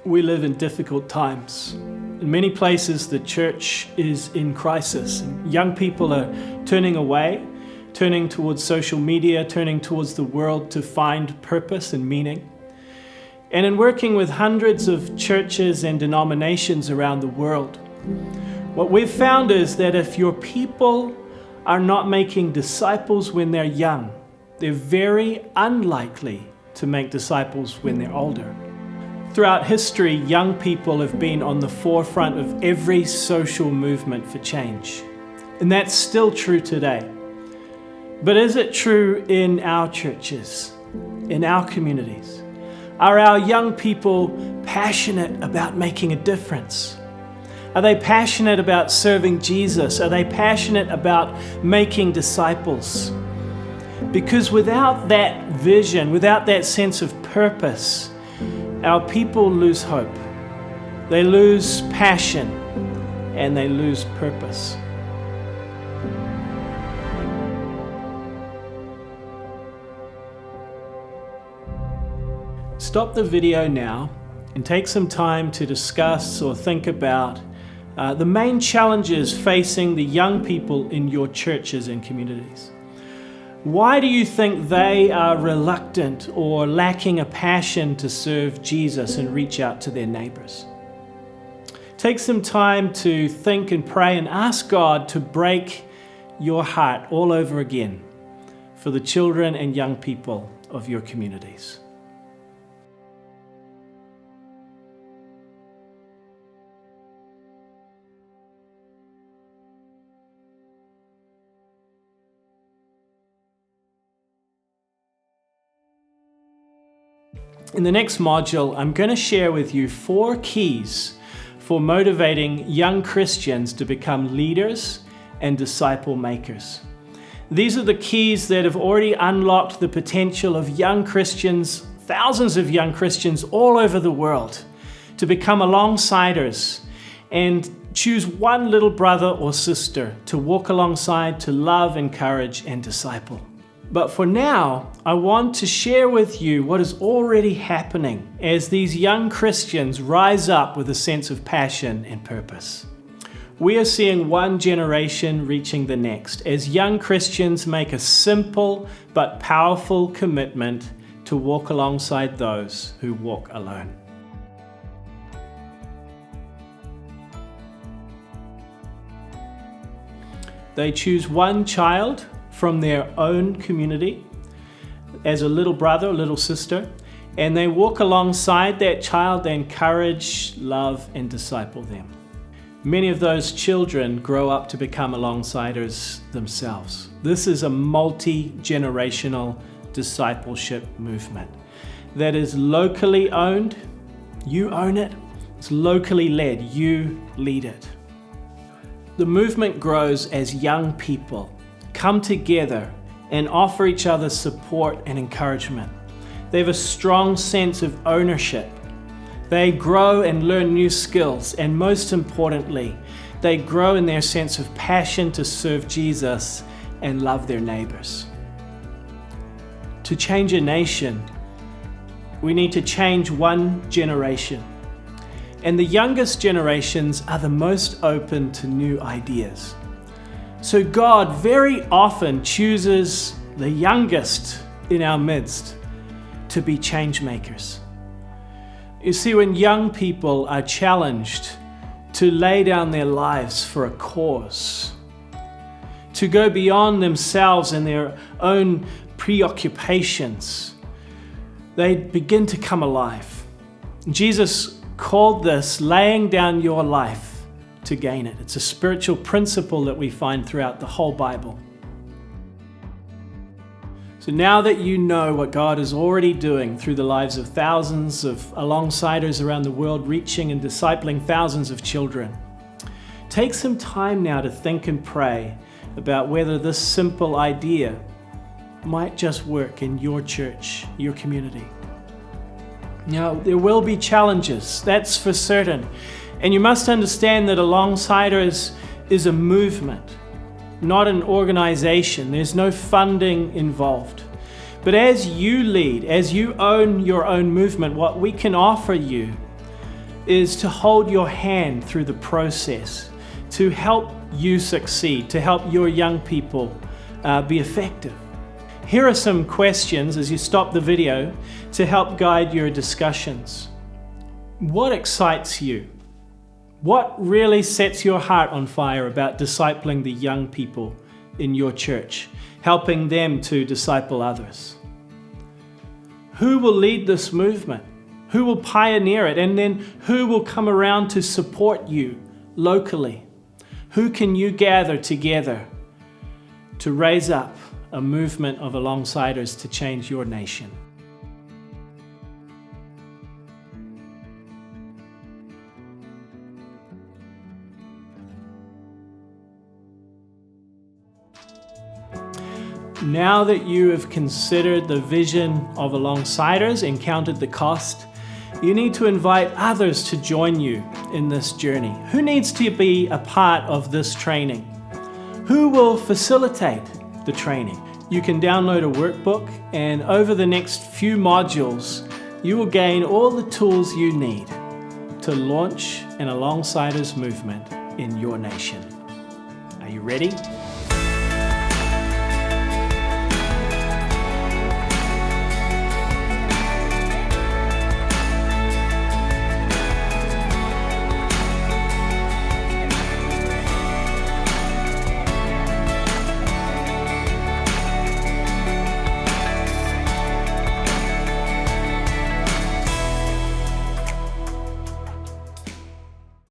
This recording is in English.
We live in difficult times. In many places, the church is in crisis. Young people are turning away, turning towards social media, turning towards the world to find purpose and meaning. And in working with hundreds of churches and denominations around the world, what we've found is that if your people are not making disciples when they're young, they're very unlikely to make disciples when they're older. Throughout history, young people have been on the forefront of every social movement for change. And that's still true today. But is it true in our churches, in our communities? Are our young people passionate about making a difference? Are they passionate about serving Jesus? Are they passionate about making disciples? Because without that vision, without that sense of purpose, our people lose hope, they lose passion, and they lose purpose. Stop the video now and take some time to discuss or think about the main challenges facing the young people in your churches and communities. Why do you think they are reluctant or lacking a passion to serve Jesus and reach out to their neighbors? Take some time to think and pray and ask God to break your heart all over again for the children and young people of your communities. In the next module, I'm going to share with you 4 keys for motivating young Christians to become leaders and disciple makers. These are the keys that have already unlocked the potential of young Christians, thousands of young Christians all over the world, to become alongsiders and choose one little brother or sister to walk alongside, to love, encourage, and disciple. But for now, I want to share with you what is already happening as these young Christians rise up with a sense of passion and purpose. We are seeing one generation reaching the next as young Christians make a simple but powerful commitment to walk alongside those who walk alone. They choose one child from their own community as a little brother or little sister, and they walk alongside that child. They encourage, love, and disciple them. Many of those children grow up to become alongsiders themselves. This is a multi-generational discipleship movement that is locally owned. You own it. It's locally led. You lead it. The movement grows as young people come together and offer each other support and encouragement. They have a strong sense of ownership. They grow and learn new skills, and most importantly, they grow in their sense of passion to serve Jesus and love their neighbors. To change a nation, we need to change one generation. And the youngest generations are the most open to new ideas. So God very often chooses the youngest in our midst to be change makers. You see, when young people are challenged to lay down their lives for a cause, to go beyond themselves and their own preoccupations, they begin to come alive. Jesus called this laying down your life to gain it. It's a spiritual principle that we find throughout the whole Bible. So now that you know what God is already doing through the lives of thousands of alongsiders around the world, reaching and discipling thousands of children, take some time now to think and pray about whether this simple idea might just work in your church, your community. Now, there will be challenges, that's for certain. And you must understand that alongsiders is a movement, not an organization. There's no funding involved. But as you lead, as you own your own movement, what we can offer you is to hold your hand through the process, to help you succeed, to help your young people be effective. Here are some questions as you stop the video to help guide your discussions. What excites you? What really sets your heart on fire about discipling the young people in your church, helping them to disciple others? Who will lead this movement? Who will pioneer it? And then who will come around to support you locally? Who can you gather together to raise up a movement of alongsiders to change your nation? Now that you have considered the vision of Alongsiders and counted the cost, you need to invite others to join you in this journey. Who needs to be a part of this training? Who will facilitate the training? You can download a workbook, and over the next few modules, you will gain all the tools you need to launch an Alongsiders movement in your nation. Are you ready?